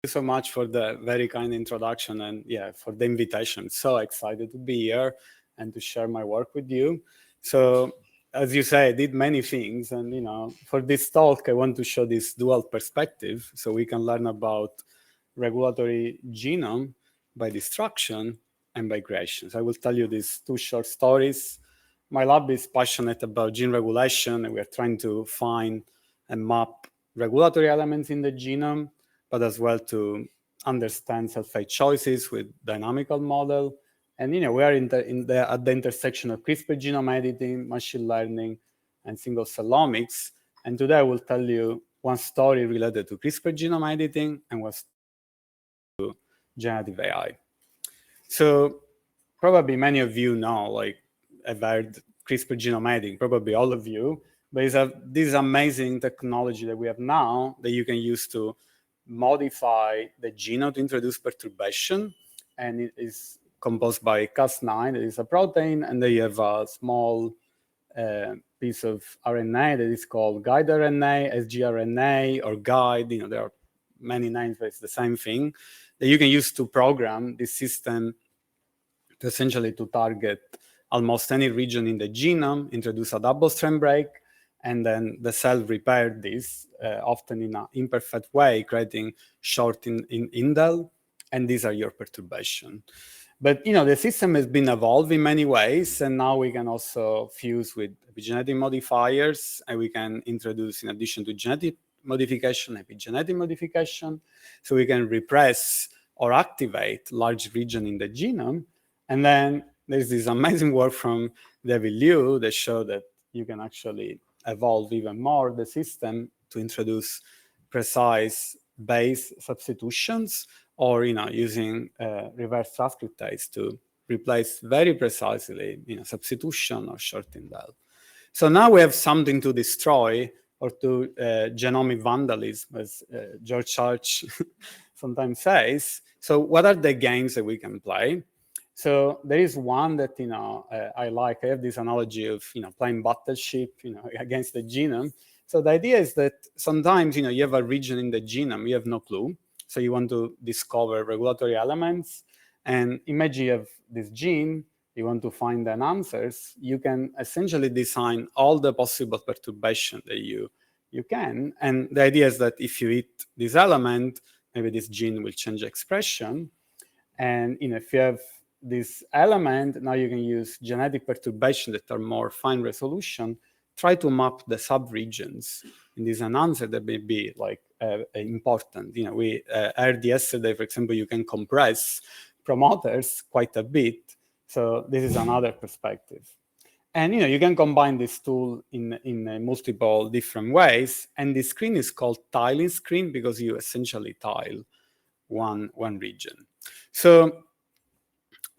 you so much for the very kind introduction and for the invitation. So excited to be here and to share my work with you. So as you say, I did many things, and for this talk, I want to show this dual perspective so we can learn about regulatory genome by destruction and by creation. So I will tell you these two short stories. My lab is passionate about gene regulation, and we are trying to find and map regulatory elements in the genome, but as well to understand cell-fate choices with dynamical model. And we are at the intersection of CRISPR genome editing, machine learning, and single-cell omics. And today I will tell you one story related to CRISPR genome editing and one to generative AI. So probably many of you know, about CRISPR genome editing, probably all of you. But it's this amazing technology that we have now that you can use to modify the genome to introduce perturbation, and it is composed by Cas9, that is a protein, and then you have a small piece of RNA that is called guide RNA, sgRNA, or guide. There are many names, but it's the same thing that you can use to program this system to essentially to target almost any region in the genome, introduce a double-strand break, and then the cell repair this, often in an imperfect way, creating short indel, and these are your perturbation. But the system has been evolved in many ways, and now we can also fuse with epigenetic modifiers, and we can introduce, in addition to genetic modification, epigenetic modification, so we can repress or activate large region in the genome. And then there's this amazing work from David Liu that showed that you can actually evolve even more the system to introduce precise base substitutions, or using reverse transcriptase to replace very precisely substitution or short indel. So now we have something to destroy, or to genomic vandalism, as George Church sometimes says. So what are the games that we can play? So there is one that I like. I have this analogy of playing battleship against the genome. So the idea is that sometimes you have a region in the genome you have no clue. So you want to discover regulatory elements, and imagine you have this gene. You want to find the answers. You can essentially design all the possible perturbation that you can. And the idea is that if you hit this element, maybe this gene will change expression. And if you have this element, now you can use genetic perturbation that are more fine resolution, try to map the subregions in this enhancer that may be important. We heard yesterday, for example, you can compress promoters quite a bit. So this is another perspective. And you can combine this tool in multiple different ways. And this screen is called tiling screen because you essentially tile one region. So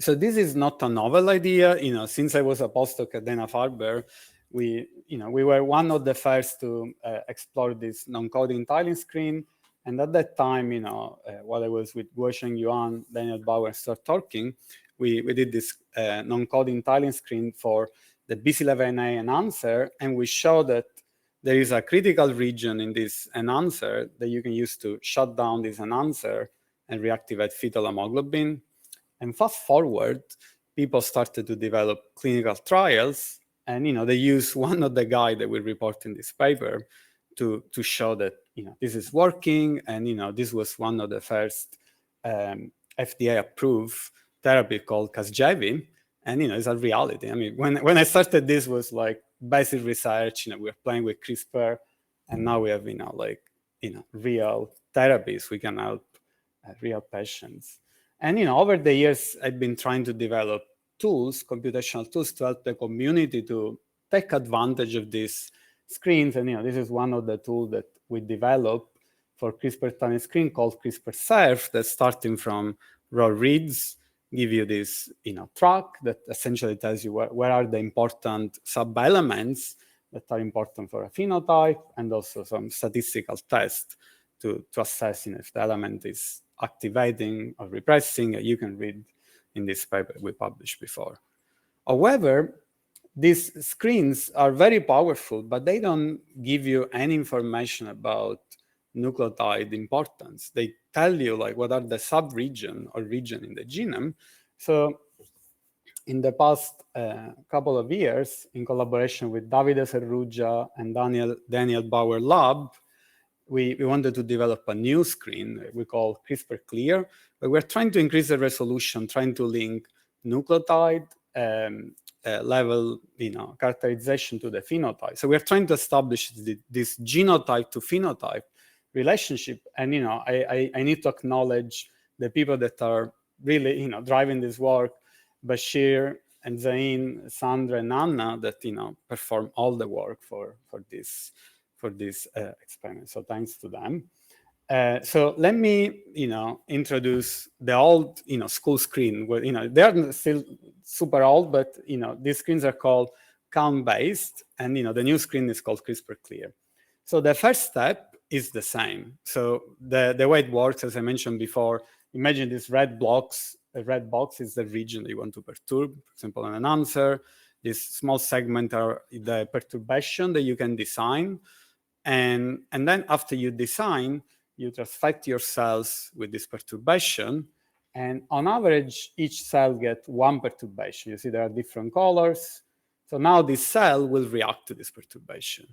this is not a novel idea. Since I was a postdoc at Dana-Farber, we were one of the first to explore this non-coding tiling screen. And at that time, while I was with Guosheng Yuan, Daniel Bauer, and Stuart Torking, we did this non-coding tiling screen for the BC11A enhancer, and we showed that there is a critical region in this enhancer that you can use to shut down this enhancer and reactivate fetal hemoglobin. And fast forward, people started to develop clinical trials, and they use one of the guides that we report in this paper to show that this is working, and this was one of the first FDA-approved therapy called Casgevy, and it's a reality. I mean, when I started, this was like basic research. We were playing with CRISPR, and now we have real therapies. We can help real patients. And over the years, I've been trying to develop tools, computational tools, to help the community to take advantage of these screens. And this is one of the tools that we developed for CRISPR tiling screen called CRISPR-Serve, that's starting from raw reads, give you this track that essentially tells you where are the important sub-elements that are important for a phenotype, and also some statistical tests to assess if the element is activating or repressing. You can read in this paper we published before. However, these screens are very powerful, but they don't give you any information about nucleotide importance. They tell you like what are the sub-region or region in the genome. So in the past couple of years, in collaboration with Davide Serrugia and Daniel Bauer Lab, we wanted to develop a new screen we call CRISPR Clear, but we're trying to increase the resolution, trying to link nucleotide level, characterization to the phenotype. So we're trying to establish this genotype to phenotype relationship. And, I need to acknowledge the people that are really, driving this work, Bashir and Zain, Sandra and Anna, that, perform all the work for this experiment. So thanks to them. So let me, introduce the old, school screen. Where, they are still super old, but these screens are called count-based, and the new screen is called CRISPR Clear. So the first step is the same. So the way it works, as I mentioned before, imagine these red blocks. A red box is the region that you want to perturb. For example, an answer. This small segment are the perturbation that you can design. And then after you design, you transfect your cells with this perturbation. And on average, each cell gets one perturbation. You see there are different colors. So now this cell will react to this perturbation.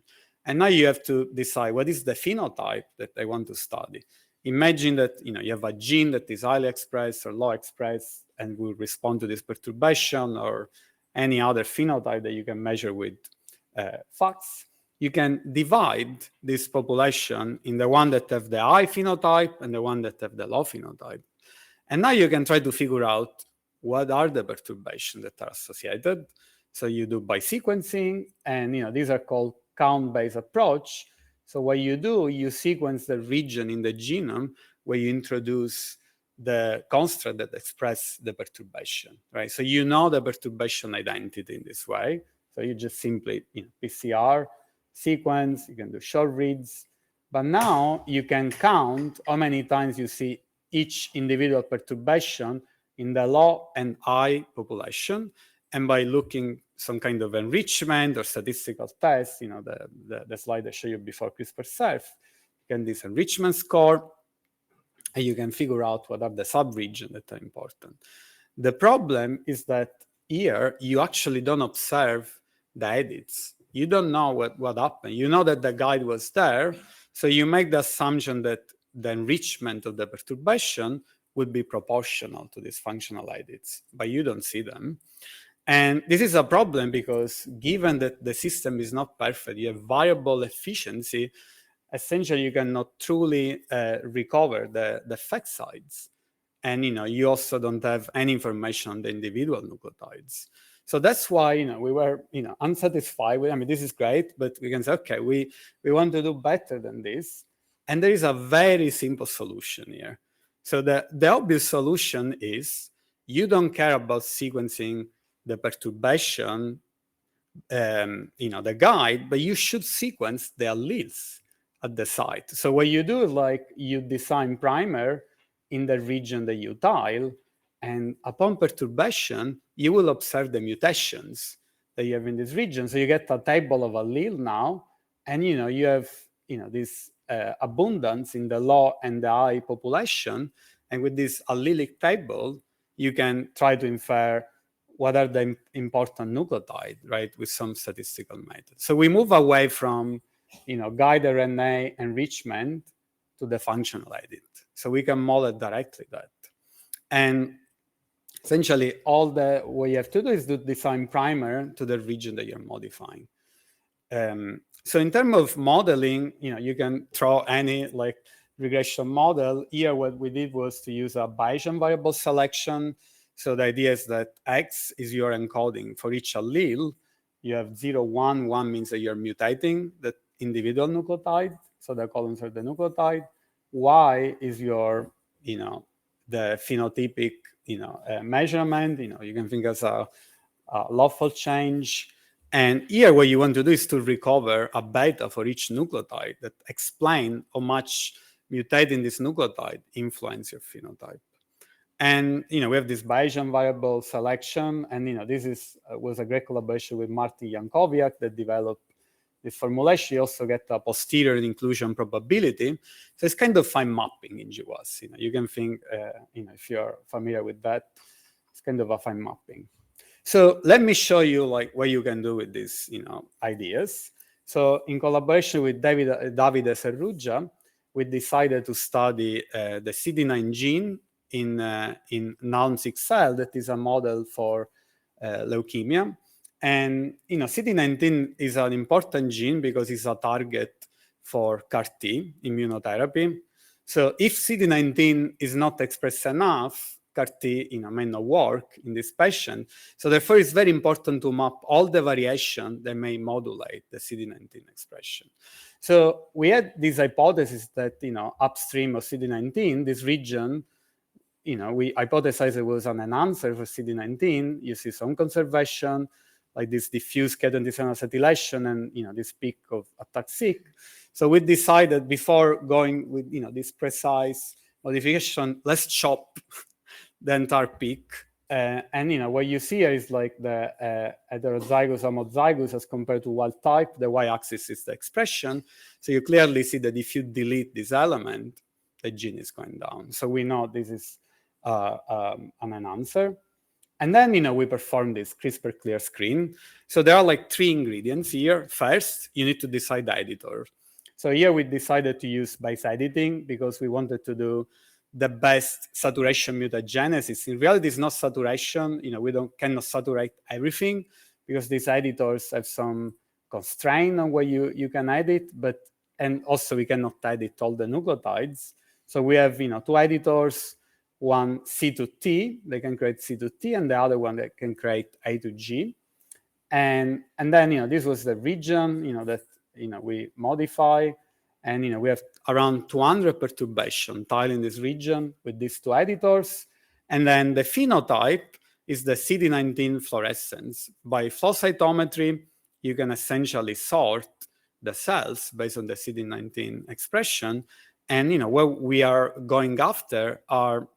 And now you have to decide what is the phenotype that I want to study. Imagine that you have a gene that is highly expressed or low expressed and will respond to this perturbation, or any other phenotype that you can measure with FACS. You can divide this population in the one that have the high phenotype and the one that have the low phenotype. And now you can try to figure out what are the perturbations that are associated. So you do by sequencing, and these are called count-based approach. So what you do, you sequence the region in the genome where you introduce the construct that express the perturbation, right? So the perturbation identity in this way. So you just simply PCR, sequence, you can do short reads, but now you can count how many times you see each individual perturbation in the low and high population. And by looking some kind of enrichment or statistical test, the slide I showed you before CRISPR-Surf, you can do this enrichment score, and you can figure out what are the sub-regions that are important. The problem is that here, you actually don't observe the edits. You don't know what happened. You know that the guide was there, so you make the assumption that the enrichment of the perturbation would be proportional to these functional edits, but you don't see them. And this is a problem because given that the system is not perfect, you have variable efficiency, essentially you cannot truly recover the effect size. And you also don't have any information on the individual nucleotides. So that's why we were unsatisfied with. This is great, but we can say, okay, we want to do better than this. And there is a very simple solution here. So the obvious solution is you don't care about sequencing the perturbation, the guide, but you should sequence the alleles at the site. So what you do is you design primer in the region that you tile, and upon perturbation, you will observe the mutations that you have in this region. So you get a table of allele now, and you have this abundance in the low and the high population. And with this allelic table, you can try to infer what are the important nucleotide, right, with some statistical method. So we move away from guide RNA enrichment to the functional edit. So we can model directly that. And essentially, what you have to do is to design primer to the region that you're modifying. So in terms of modeling, you can throw any regression model. Here, what we did was to use a Bayesian variable selection. So the idea is that X is your encoding for each allele. You have 0, 1. 1 means that you're mutating the individual nucleotide. So the columns are the nucleotide. Y is your, the phenotypic, measurement. You can think as a lawful change. And here, what you want to do is to recover a beta for each nucleotide that explain how much mutating this nucleotide influence your phenotype. And we have this Bayesian variable selection, and this was a great collaboration with Martin Jankowiak that developed this formulation, you also get a posterior inclusion probability. So it's kind of fine mapping in GWAS. You can think, if you're familiar with that, it's kind of a fine mapping. So let me show you like what you can do with these, ideas. So in collaboration with Davide Serrugia, we decided to study the CD9 gene in Nalm-6 cell, that is a model for leukemia. And CD19 is an important gene because it's a target for CAR-T immunotherapy. So if CD19 is not expressed enough, CAR-T may not work in this patient. So therefore, it's very important to map all the variation that may modulate the CD19 expression. So we had this hypothesis that upstream of CD19, this region, we hypothesized it was an enhancer for CD19. You see some conservation, like this diffuse K27 acetylation and this peak of ATAC-seq. So we decided before going with this precise modification, let's chop the entire peak. And what you see here is like the heterozygous, homozygous as compared to wild type. The y-axis is the expression. So you clearly see that if you delete this element, the gene is going down. So we know this is an enhancer. And then, we perform this CRISPR clear screen. So there are like 3 ingredients here. First, you need to decide the editor. So here we decided to use base editing because we wanted to do the best saturation mutagenesis. In reality, it's not saturation. We cannot saturate everything because these editors have some constraint on what you can edit, and also we cannot edit all the nucleotides. So we have, 2 editors, one C to T, they can create C to T, and the other one that can create A to G. And then, this was the region, that, we modify. And, we have around 200 perturbation tile in this region with these 2 editors. And then the phenotype is the CD19 fluorescence. By flow cytometry, you can essentially sort the cells based on the CD19 expression. And, what we are going after are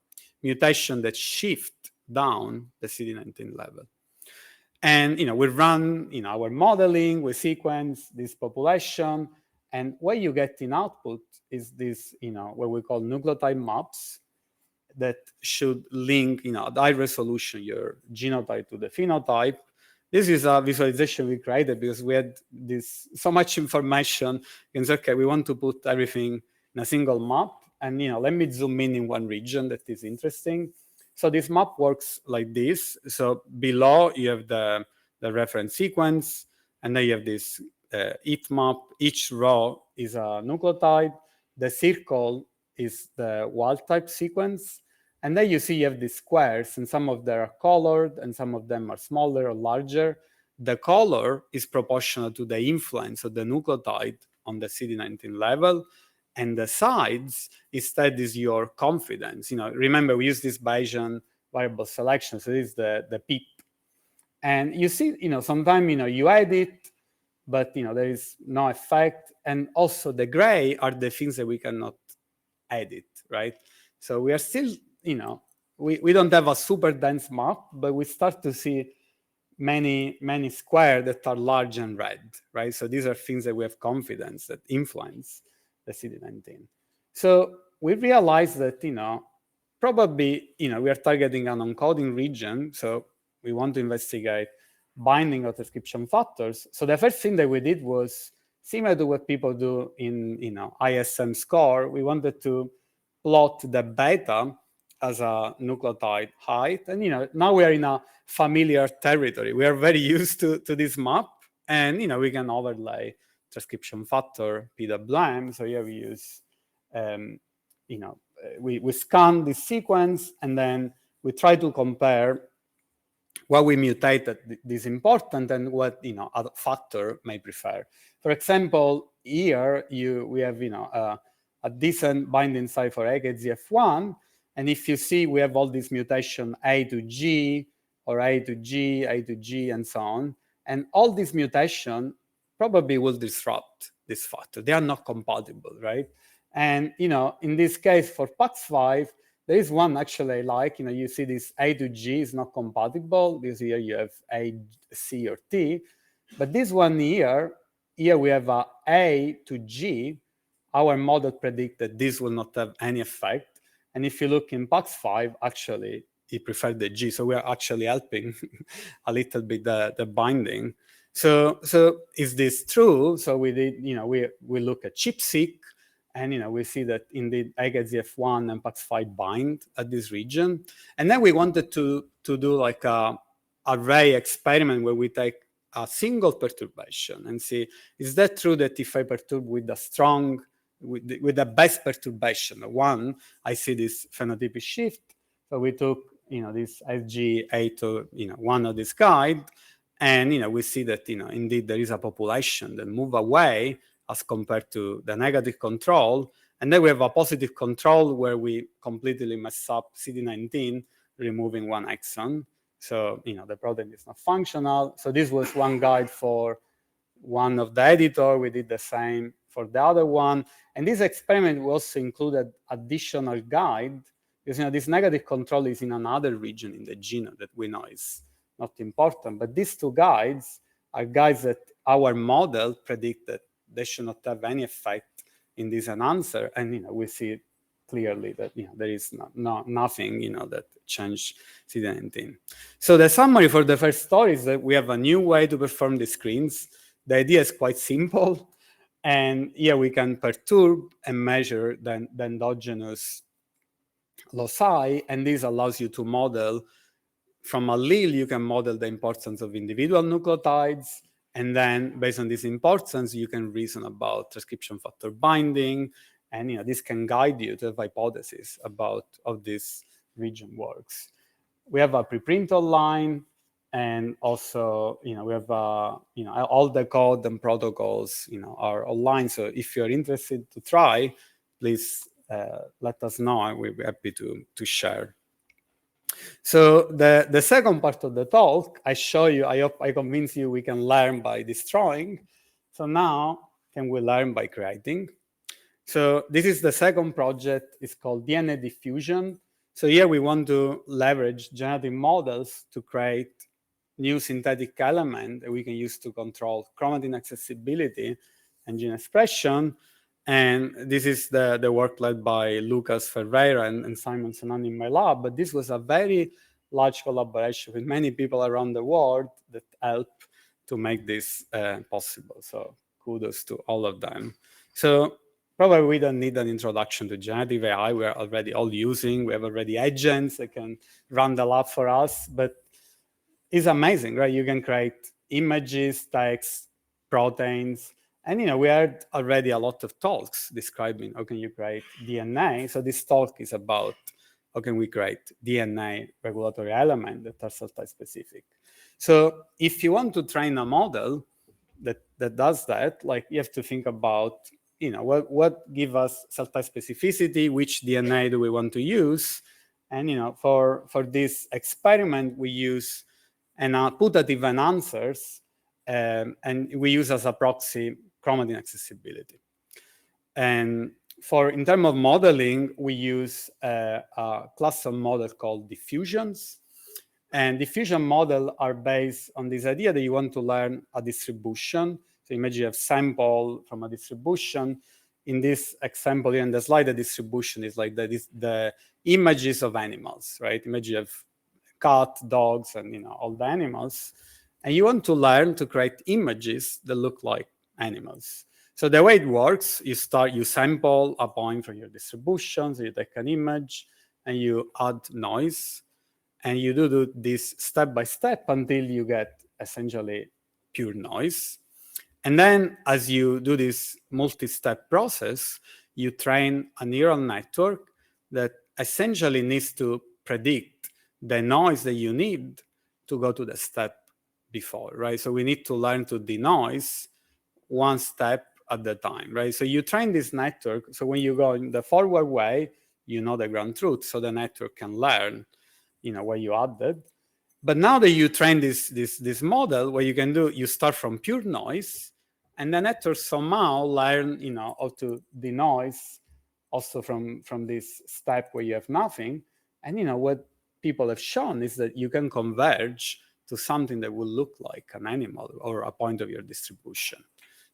mutations that shift down the CD19 level. And, we run, our modeling, we sequence this population, and what you get in output is this, what we call nucleotide maps that should link, at high resolution, your genotype to the phenotype. This is a visualization we created because we had so much information. You can say, okay, we want to put everything in a single map. And, let me zoom in one region that is interesting. So this map works like this. So below you have the reference sequence, and then you have this heat map. Each row is a nucleotide. The circle is the wild type sequence. And then you see you have these squares, and some of them are colored, and some of them are smaller or larger. The color is proportional to the influence of the nucleotide on the CD19 level. And the sides, instead, is your confidence. Remember, we use this Bayesian variable selection. So this is the PEEP. And you see, sometimes, you edit, but, there is no effect. And also the gray are the things that we cannot edit, right? So we are still, we don't have a super dense map, but we start to see many squares that are large and red, right? So these are things that we have confidence that influence the CD19. So we realized that, probably, we are targeting an encoding region. So we want to investigate binding of transcription factors. So the first thing that we did was similar to what people do in, ISM score. We wanted to plot the beta as a nucleotide height. And, now we are in a familiar territory. We are very used to this map. And, we can overlay transcription factor PWM. So here we use, we scan this sequence, and then we try to compare what we mutated is important and what other factor may prefer. For example, here we have a decent binding site for AKZF1, and if you see we have all these mutation A to G or A to G, A to G, and so on, and all these mutation probably will disrupt this factor. They are not compatible, right? And in this case for PAX5, there is one actually you see this A to G is not compatible because here you have A, C, or T. But this one here, here we have A to G. Our model predicts that this will not have any effect. And if you look in PAX5, actually, he preferred the G. So we are actually helping a little bit the binding. So is this true? So we did, we look at ChIP-seq, and we see that indeed AGZF1 and PAX5 bind at this region. And then we wanted to do like a array experiment where we take a single perturbation and see, is that true that if I perturb with a strong, with the best perturbation, one, I see this phenotypic shift. So we took, this SG8 to, one of this guide, and, we see that, indeed there is a population that move away as compared to the negative control. And then we have a positive control where we completely mess up CD19, removing one exon. So, the protein is not functional. So this was one guide for one of the editor. We did the same for the other one. And this experiment we also included additional guide, because, this negative control is in another region in the genome that we know is not important. But these two guides are guides that our model predicted they should not have any effect in this enhancer. And, we see clearly that, there is nothing, that changed CD19. So the summary for the first story is that we have a new way to perform the screens. The idea is quite simple. And here we can perturb and measure the endogenous loci. And this allows you to model from allele, you can model the importance of individual nucleotides. And then based on this importance, you can reason about transcription factor binding. And this can guide you to have hypothesis about how this region works. We have a preprint online, and also we have all the code and protocols are online. So if you're interested to try, please let us know, and we'll be happy to share. So the second part of the talk, I show you, I hope I convince you we can learn by destroying. So now, can we learn by creating? So this is the second project. It's called DNA diffusion. So here we want to leverage genetic models to create new synthetic element that we can use to control chromatin accessibility and gene expression. And this is the work led by Lucas Ferreira and Simon Sanani in my lab. But this was a very large collaboration with many people around the world that helped to make this possible. So kudos to all of them. So probably we don't need an introduction to generative AI. We're already all using. We have already agents that can run the lab for us. But it's amazing, right? You can create images, text, proteins. And we had already a lot of talks describing how can you create DNA. So this talk is about how can we create DNA regulatory elements that are cell type specific. So if you want to train a model that does that, like you have to think about, what give us cell type specificity, which DNA do we want to use? And for this experiment, we use putative enhancers, and we use as a proxy chromatin accessibility. And in terms of modeling, we use a class of models called diffusions. And diffusion models are based on this idea that you want to learn a distribution. So imagine you have sample from a distribution. In this example here in the slide, the distribution is like the images of animals, right? Imagine you have cat, dogs, and all the animals. And you want to learn to create images that look like animals. So the way it works, you sample a point from your distribution, so you take an image and you add noise, and you do this step by step until you get essentially pure noise. And then as you do this multi-step process, you train a neural network that essentially needs to predict the noise that you need to go to the step before, right? So we need to learn to denoise one step at the time, right? So you train this network. So when you go in the forward way, you know the ground truth. So the network can learn, where you added. But now that you train this model, what you can do, you start from pure noise, and the network somehow learn, how to denoise also from this step where you have nothing. And what people have shown is that you can converge to something that will look like an animal or a point of your distribution.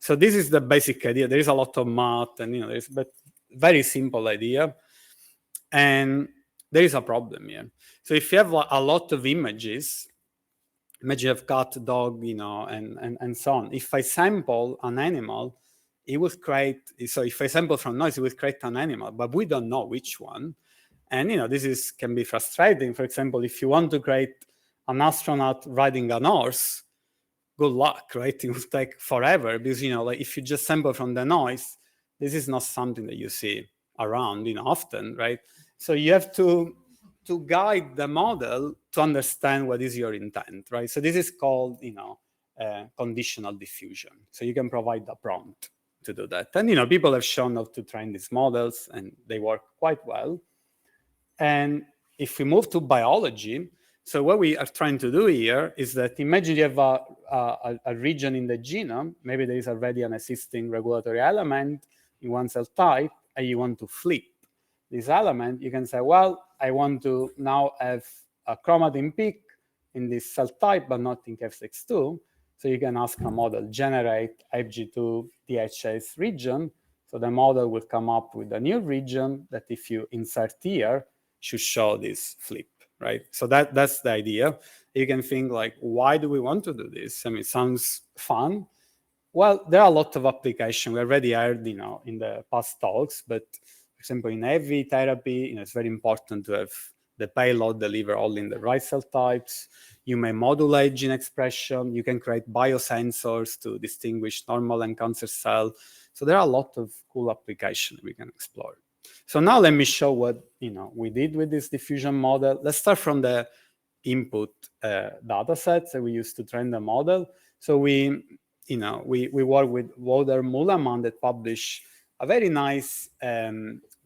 So this is the basic idea. There is a lot of math and, but very simple idea. And there is a problem here. So if you have a lot of images, imagine you have cat, dog, and so on. If I sample an animal, it will create, so if I sample from noise, it will create an animal, but we don't know which one. And, this can be frustrating. For example, if you want to create an astronaut riding an horse, good luck, right? It will take forever because, like if you just sample from the noise, this is not something that you see around, often, right? So you have to guide the model to understand what is your intent, right? So this is called, conditional diffusion. So you can provide a prompt to do that. And, people have shown how to train these models and they work quite well. And if we move to biology, so what we are trying to do here is that imagine you have a region in the genome, maybe there is already an existing regulatory element in one cell type, and you want to flip this element. You can say, well, I want to now have a chromatin peak in this cell type, but not in F62. So you can ask a model, generate FG2 DHase region. So the model will come up with a new region that if you insert here, should show this flip, right? So that's the idea. You can think like, why do we want to do this? I mean, it sounds fun. Well, there are a lot of applications. We already heard, in the past talks, but for example, in AV therapy, it's very important to have the payload deliver all in the right cell types. You may modulate gene expression. You can create biosensors to distinguish normal and cancer cell. So there are a lot of cool applications we can explore. So now let me show what we did with this diffusion model. Let's start from the input data sets that we used to train the model. So we work with Wouter Mullerman that published a very nice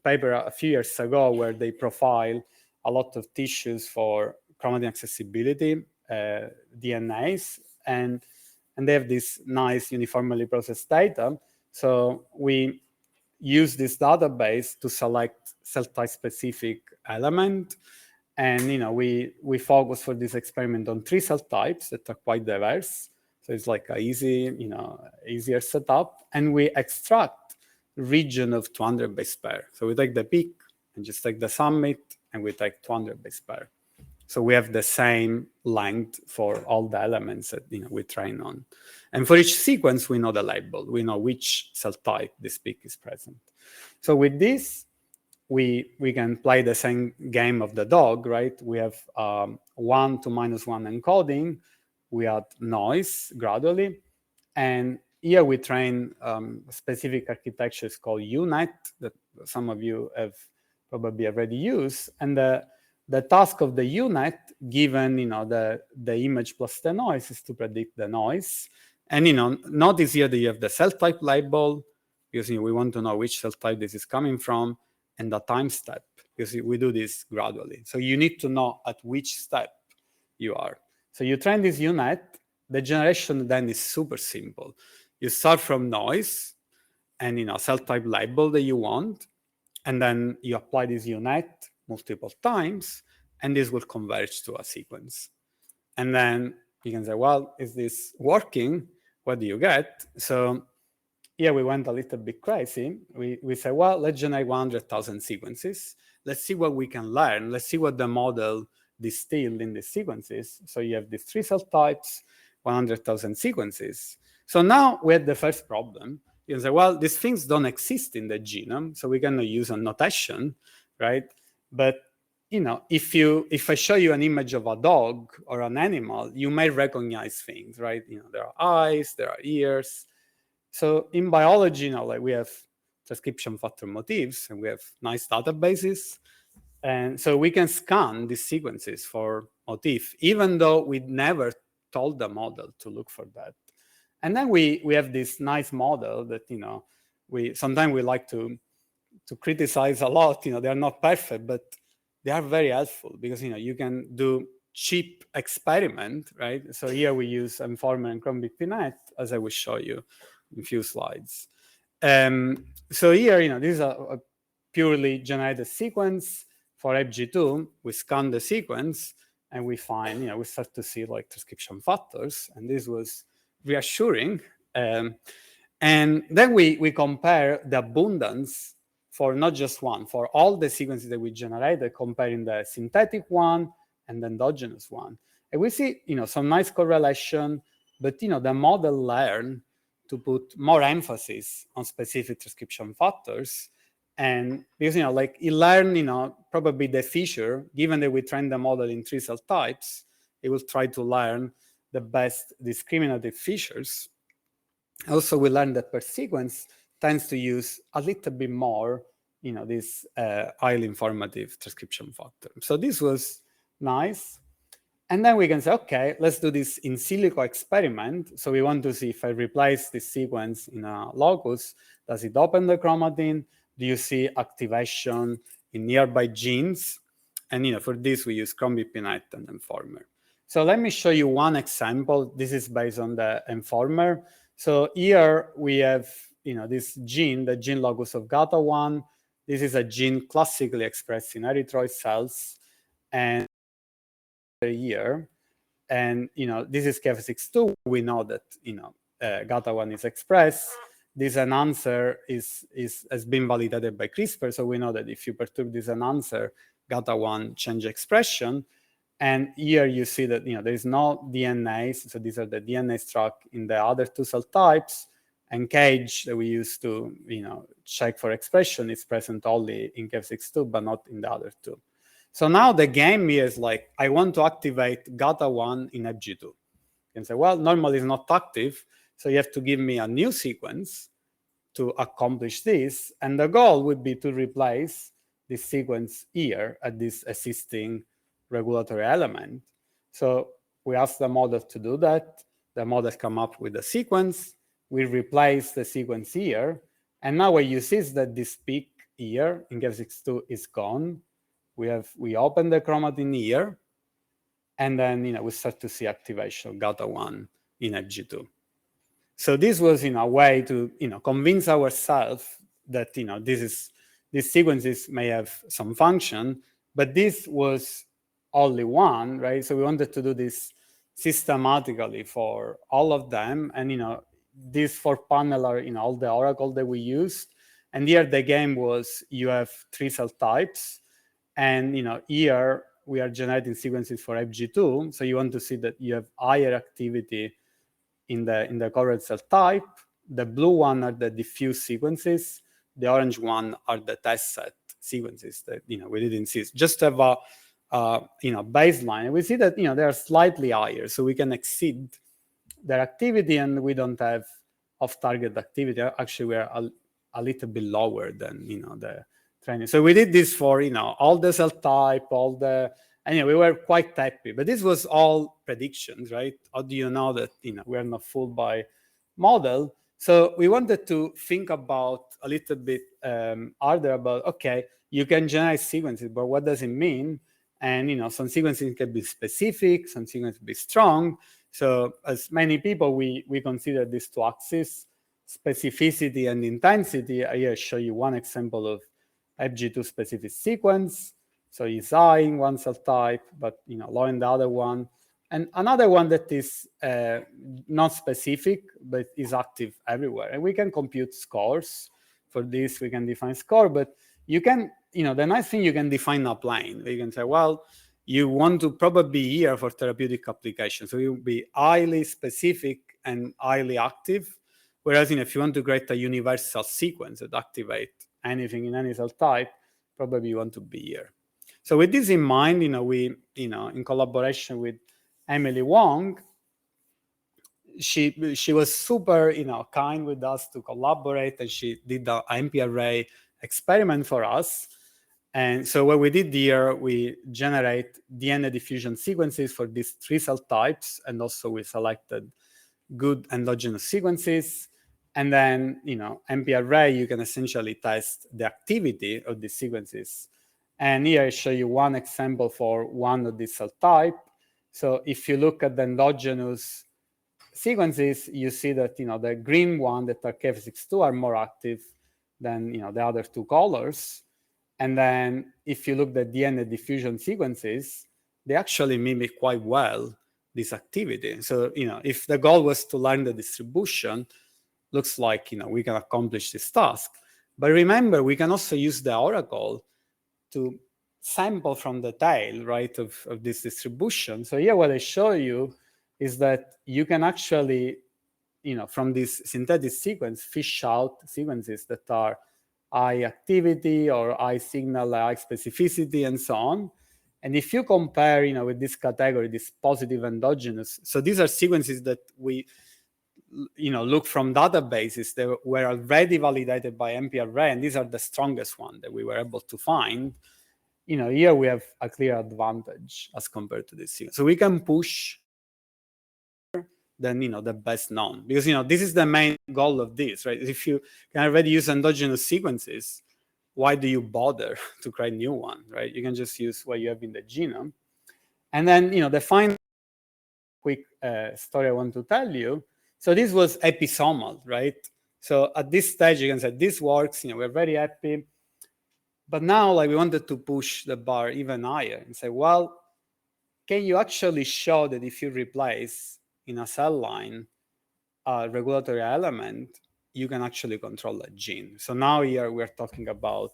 paper a few years ago where they profile a lot of tissues for chromatin accessibility, DNAs, and they have this nice uniformly processed data. So we use this database to select cell type specific element. And we focus for this experiment on 3 cell types that are quite diverse. So it's like a easier setup. And we extract region of 200 base pair. So we take the peak and just take the summit, and we take 200 base pair. So we have the same length for all the elements that we train on. And for each sequence, we know the label. We know which cell type this peak is present. So with this, we can play the same game of the dog, right? We have 1 to -1 encoding. We add noise gradually. And here we train specific architectures called UNet that some of you have probably already used. And the task of the UNet, given the image plus the noise, is to predict the noise. And notice here that you have the cell type label, because we want to know which cell type this is coming from, and the time step, because we do this gradually. So you need to know at which step you are. So you train this UNet. The generation then is super simple. You start from noise and cell type label that you want, and then you apply this UNet multiple times, and this will converge to a sequence. And then you can say, well, is this working? What do you get? So here we went a little bit crazy. We say, well, let's generate 100,000 sequences. Let's see what we can learn. Let's see what the model distilled in these sequences. So you have these 3 cell types, 100,000 sequences. So now we had the first problem. You can say, well, these things don't exist in the genome, so we cannot use a notation, right? But if I show you an image of a dog or an animal, you may recognize things, right? There are eyes, there are ears. So in biology, like we have transcription factor motifs, and we have nice databases. And so we can scan these sequences for motif, even though we never told the model to look for that. And then we have this nice model that, sometimes we like to criticize a lot. They are not perfect, but they are very helpful because, you can do cheap experiment, right? So here we use Informer and Chrome Pinello, as I will show you in a few slides. So here, this is a purely generated sequence for FG2. We scan the sequence and we find, we start to see like transcription factors, and this was reassuring. And then we compare the abundance for not just one, for all the sequences that we generated, comparing the synthetic one and the endogenous one. And we see, some nice correlation, but, the model learned to put more emphasis on specific transcription factors. And because, like it learned, probably the feature, given that we trained the model in 3 cell types, it will try to learn the best discriminative features. Also, we learned that per sequence tends to use a little bit more, this highly informative transcription factor. So this was nice. And then we can say, okay, let's do this in silico experiment. So we want to see if I replace this sequence in a locus, does it open the chromatin? Do you see activation in nearby genes? And for this, we use ChromeBPNet and Enformer. So let me show you one example. This is based on the Enformer. So here we have, this gene, the gene locus of GATA1. This is a gene classically expressed in erythroid cells. And here, and this is KF62. We know that GATA1 is expressed. This enhancer has been validated by CRISPR, so we know that if you perturb this enhancer, GATA1 change expression. And here you see that there is no DNAs, so these are the DNA struck in the other 2 cell types. And cage that we use to check for expression is present only in KF62, but not in the other 2. So now the game here is like, I want to activate GATA1 in FG2. You can say, well, normally it's not active, so you have to give me a new sequence to accomplish this. And the goal would be to replace this sequence here at this existing regulatory element. So we ask the model to do that. The model come up with a sequence. We replace the sequence here. And now what you see is that this peak here in KF62 is gone. We open the chromatin here, and then we start to see activation of GATA1 in FG2. So this was a way to convince ourselves that these sequences may have some function, but this was only one, right? So we wanted to do this systematically for all of them, and these 4 panel are all the oracle that we used, and here the game was you have 3 cell types. And here we are generating sequences for FG2. So you want to see that you have higher activity in the correct cell type. The blue one are the diffuse sequences. The orange one are the test set sequences that we didn't see. Just to have a baseline. And we see that they are slightly higher, so we can exceed their activity, and we don't have off-target activity. Actually, we are a little bit lower than the training. So we did this for all the cell type, and we were quite happy. But this was all predictions, right? How do you know that we are not fooled by model? So we wanted to think about a little bit harder about, okay, you can generate sequences, but what does it mean? And some sequences can be specific, some sequences can be strong. So as many people, we consider these 2 axes, specificity and intensity. I here show you one example of FG2 specific sequence. So it's high in one cell type, but low in the other one. And another one that is not specific, but is active everywhere. And we can compute scores. For this, we can define score, but you can, the nice thing, you can define a plane. You can say, well, you want to probably be here for therapeutic application. So you'll be highly specific and highly active. Whereas if you want to create a universal sequence that activate anything in any cell type, probably you want to be here. So with this in mind, we, in collaboration with Emily Wong, she was super, kind with us to collaborate, and she did the MP-array experiment for us. And so what we did here, we generate DNA diffusion sequences for these 3 cell types, and also we selected good endogenous sequences. And then, MP-array, you can essentially test the activity of these sequences. And here I show you one example for one of these cell type. So if you look at the endogenous sequences, you see that, the green one that are KF62 are more active than, the other 2 colors. And then if you look at the DNA diffusion sequences, they actually mimic quite well this activity. So, if the goal was to learn the distribution, looks like, we can accomplish this task. But remember, we can also use the oracle to sample from the tail, right, of this distribution. So here what I show you is that you can actually, from this synthetic sequence, fish out sequences that are high activity or high signal, high specificity, and so on. And if you compare, with this category, this positive endogenous, so these are sequences that we, look from databases that were already validated by MPRA, and these are the strongest ones that we were able to find. Here we have a clear advantage as compared to this sequence. So we can push then, the best known, because, this is the main goal of this, right? If you can already use endogenous sequences, why do you bother to create new one, right? You can just use what you have in the genome. And then, the final quick story I want to tell you. So this was episomal, right? So at this stage, you can say this works, we're very happy. But now, we wanted to push the bar even higher and say, well, can you actually show that if you replace in a cell line a regulatory element, you can actually control a gene? So now here we're talking about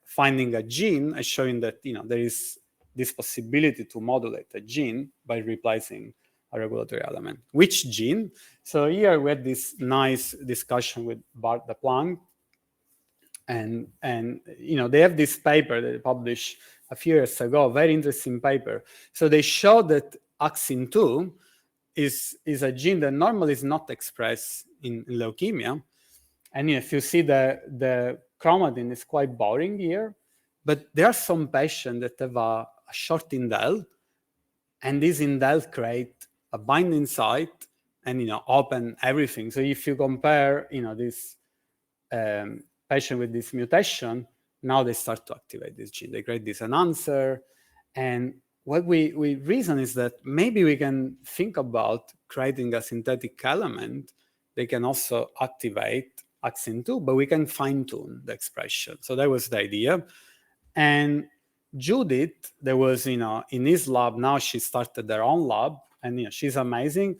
finding a gene and showing that, there is this possibility to modulate a gene by replacing a regulatory element. Which gene? So here we had this nice discussion with Bart Deplank. And they have this paper that they published a few years ago, a very interesting paper. So they showed that AXIN2 is a gene that normally is not expressed in leukemia. And if you see the chromatin is quite boring here, but there are some patients that have a short indel, and this indel create a binding site and open everything. So if you compare this patient with this mutation, now they start to activate this gene. They create this enhancer. And what we reason is that maybe we can think about creating a synthetic element. They can also activate AXIN2, but we can fine-tune the expression. So that was the idea. And Judith, there was, in his lab, now she started their own lab, and she's amazing.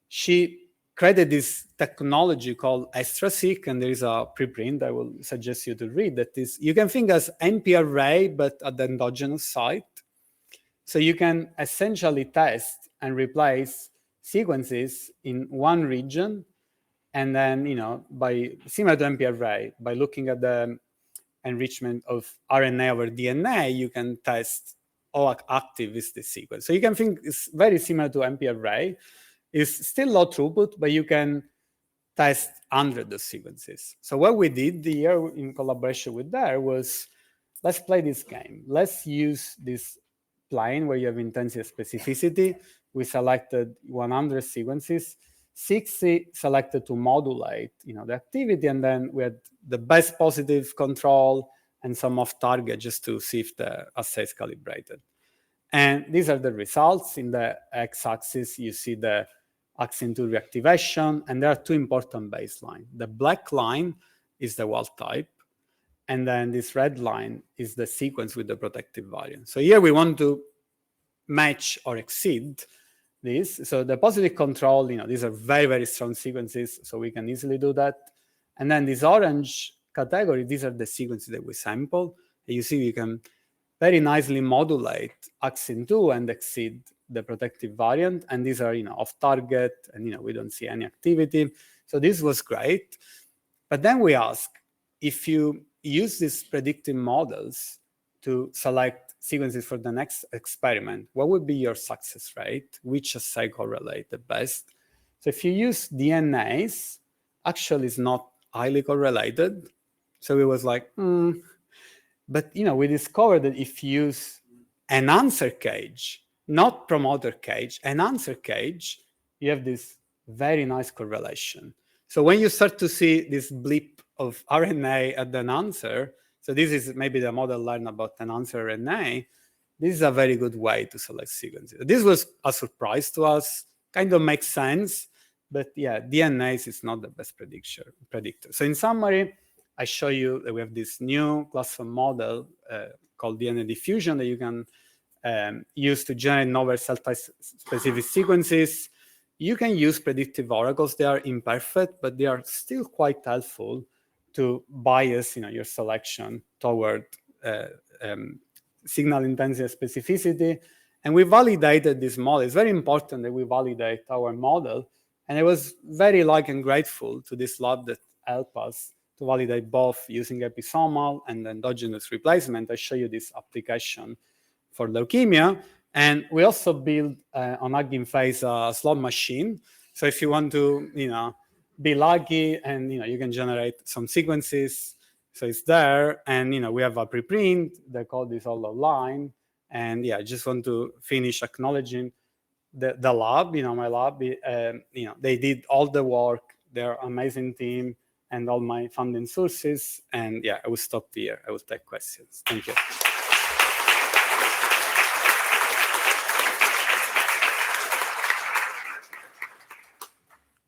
She created this technology called ExtraSeq, and there is a preprint I will suggest you to read that is, you can think as MPRA, but at the endogenous site. So you can essentially test and replace sequences in one region, and then, by similar to MPRA, by looking at the enrichment of RNA over DNA, you can test how active is this sequence. So you can think it's very similar to MPRA. It's still low throughput, but you can test hundreds of sequences. So what we did here in collaboration with there was, let's play this game. Let's use this plane where you have intensity specificity. We selected 100 sequences, 60 selected to modulate, the activity, and then we had the best positive control and some off target just to see if the assay is calibrated. And these are the results. In the x-axis, you see the AXIN2 reactivation, and there are two important baselines. The black line is the wild type, and then this red line is the sequence with the protective variant. So here we want to match or exceed this. So the positive control, these are very, very strong sequences, so we can easily do that. And then this orange category, these are the sequences that we sample. And you see we can very nicely modulate AXIN2 and exceed the protective variant. And these are, off target, and, we don't see any activity. So this was great. But then we ask, if you use these predictive models to select sequences for the next experiment, what would be your success rate? Which assay correlate the best? So if you use DNAs, actually it's not highly correlated. So it was like, But, we discovered that if you use an answer cage, not promoter cage, an answer cage, you have this very nice correlation. So when you start to see this blip of RNA at an answer, so this is maybe the model learned about an answer RNA, this is a very good way to select sequences. This was a surprise to us, kind of makes sense, but yeah, DNAs is not the best predictor. So in summary, I show you that we have this new class of model called DNA diffusion that you can use to generate novel cell type specific sequences. you can use predictive oracles. They are imperfect, but they are still quite helpful to bias your selection toward signal intensity specificity. And we validated this model. It's very important that we validate our model. And I was very and grateful to this lab that helped us to validate both using episomal and endogenous replacement. I show you this application for leukemia. And we also built on Hugging Face a slot machine. So if you want to, be lucky and, you can generate some sequences. So it's there. And, we have a preprint. The code is all online. And yeah, I just want to finish acknowledging the lab, my lab, they did all the work. They're an amazing team and all my funding sources. And yeah, I will stop here. I will take questions. Thank you.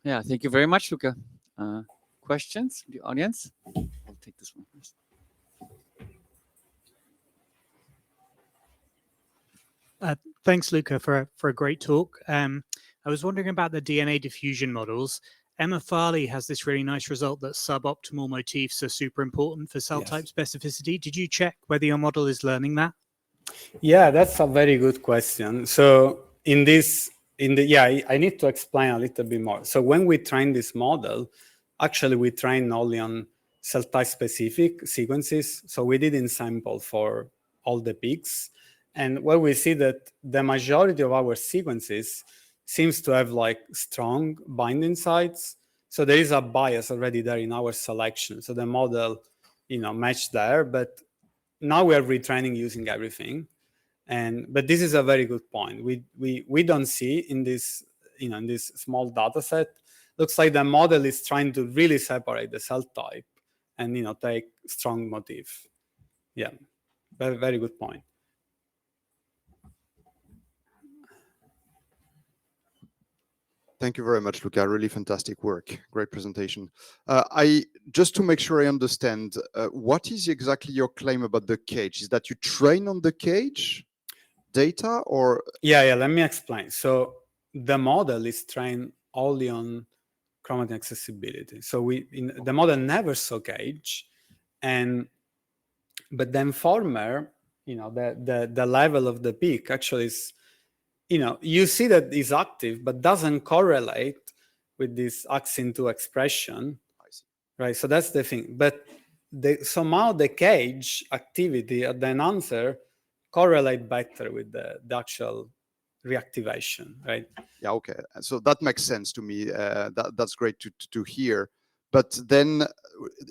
Yeah, thank you very much, Luca. Questions, the audience? I'll take this one first. Thanks, Luca, for a great talk. I was wondering about the DNA diffusion models. Emma Farley has this really nice result that suboptimal motifs are super important for cell type specificity. Did you check whether your model is learning that? Yeah, that's a very good question. So I need to explain a little bit more. So when we train this model, actually we train only on cell type specific sequences. So we didn't sample for all the peaks. And where we see that the majority of our sequences seems to have strong binding sites. So there is a bias already there in our selection. So the model, matched there, but now we are retraining using everything. But this is a very good point. We don't see in this, in this small data set, looks like the model is trying to really separate the cell type and, take strong motif. Yeah, very, very good point. Thank you very much, Luca. Really fantastic work. Great presentation. Just to make sure I understand, what is exactly your claim about the cage? Is that you train on the cage data or? Yeah, let me explain. So the model is trained only on chromatin accessibility. So the model never saw cage. But the informer, the level of the peak actually is, you see that is active, but doesn't correlate with this AXIN2 expression. I see. Right, so that's the thing. But somehow the cage activity at the enhancer correlate better with the actual reactivation, right? Yeah, okay. So that makes sense to me. That's great to hear. But then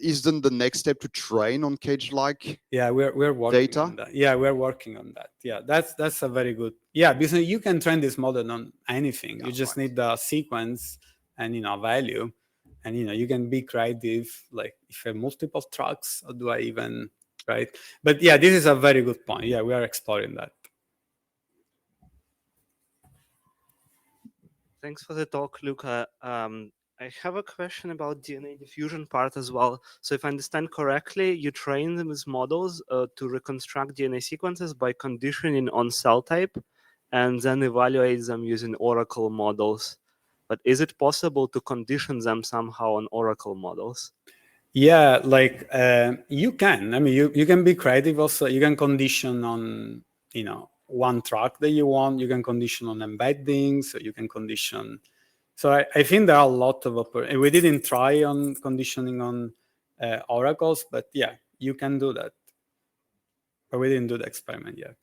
isn't the next step to train on cage-like? Yeah, we're working data? on that. Yeah, we're working on that. Yeah, that's a very good. Yeah, because you can train this model on anything. Yeah, you just right. need the sequence and value, and you can be creative. Like if I have multiple tracks, or do I even right? But yeah, this is a very good point. Yeah, we are exploring that. Thanks for the talk, Luca. I have a question about DNA diffusion part as well. So if I understand correctly, you train them as models to reconstruct DNA sequences by conditioning on cell type and then evaluate them using oracle models. But is it possible to condition them somehow on oracle models? Yeah, you can. I mean, you can be creative also. You can condition on, one track that you want. You can condition on embeddings. So you can condition. So I think there are a lot of opportunities. We didn't try on conditioning on oracles, but yeah, you can do that. But we didn't do the experiment yet.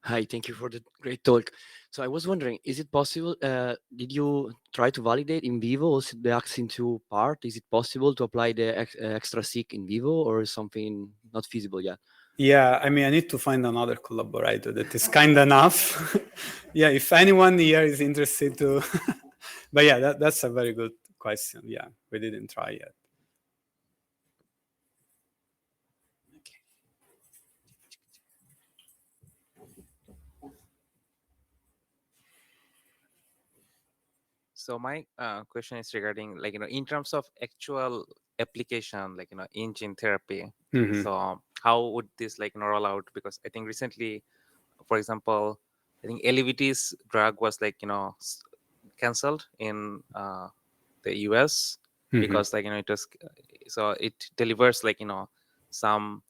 Hi, thank you for the great talk. So I was wondering, is it possible, did you try to validate in vivo also the AXIN2 part? Is it possible to apply the extra-seq in vivo or is something not feasible yet? Yeah, I mean, I need to find another collaborator that is kind enough. Yeah, if anyone here is interested to, but yeah, that's a very good question. Yeah, we didn't try yet. So my question is regarding, like, in terms of actual application, like, in gene therapy. Mhm. So how would this, like, roll out? Because I think recently, for example, I think LEVT's drug was, like, canceled in the US Mhm. because, like, it was, so it delivers, like, some,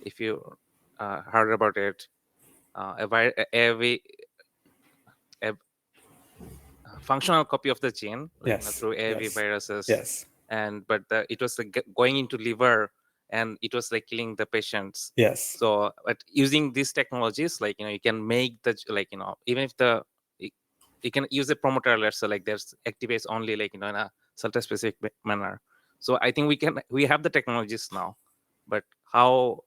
if you heard about it, a functional copy of the gene, like, Yes. through AAV Yes. viruses, Yes. and but it was, like, going into liver, and it was, like, killing the patients. Yes. So, but using these technologies, like, you can make the, like, even if you can use a promoter alert, so, like, there's activates only, like, in a certain specific manner. So I think we have the technologies now, but how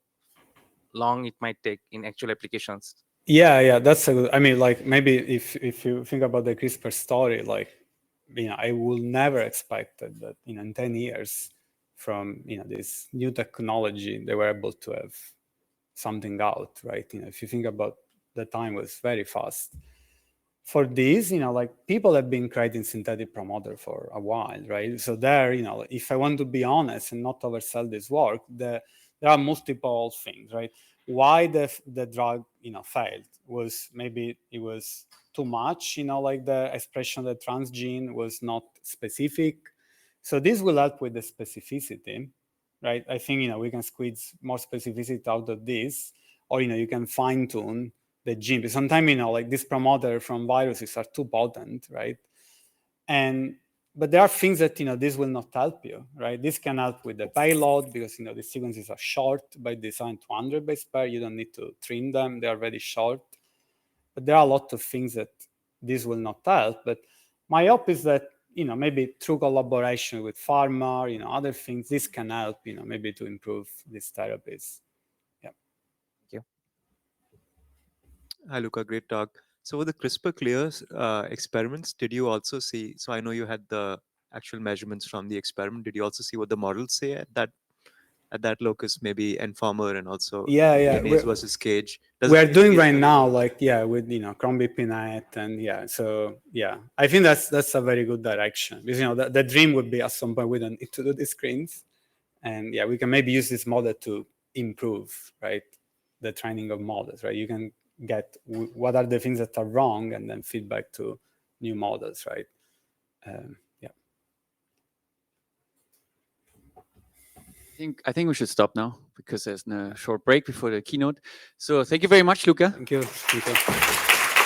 long it might take in actual applications? Yeah, that's a good. I mean, like, maybe if you think about the CRISPR story, like, I will never expect that in 10 years from this new technology they were able to have something out, right? If you think about the time was very fast. For this, like, people have been creating synthetic promoter for a while, right? So there, if I want to be honest and not oversell this work, there are multiple things, right? Why the drug failed was maybe it was too much, like the expression of the transgene was not specific. So this will help with the specificity, right? I think we can squeeze more specificity out of this, or you can fine tune the gene. But sometimes like this promoter from viruses are too potent, right? But there are things that this will not help you, right? This can help with the payload because the sequences are short by design, 200 base pair. You don't need to trim them; they are very short. But there are a lot of things that this will not help. But my hope is that maybe through collaboration with pharma, other things, this can help maybe to improve these therapies. Yeah. Thank you. Hi, Luca. Great talk. So with the CRISPR clears experiments, did you also see? So I know you had the actual measurements from the experiment. Did you also see what the models say at that locus, maybe Enfarmer and also Yeah. kinase versus cage? We're doing right now, like, with Chrome-BPNet, and so I think that's a very good direction, because the dream would be at some point we don't need to do the screens, and we can maybe use this model to improve, right, the training of models, right? You can get what are the things that are wrong and then feedback to new models, right? I think we should stop now because there's a short break before the keynote. So thank you very much, Luca. Thank you.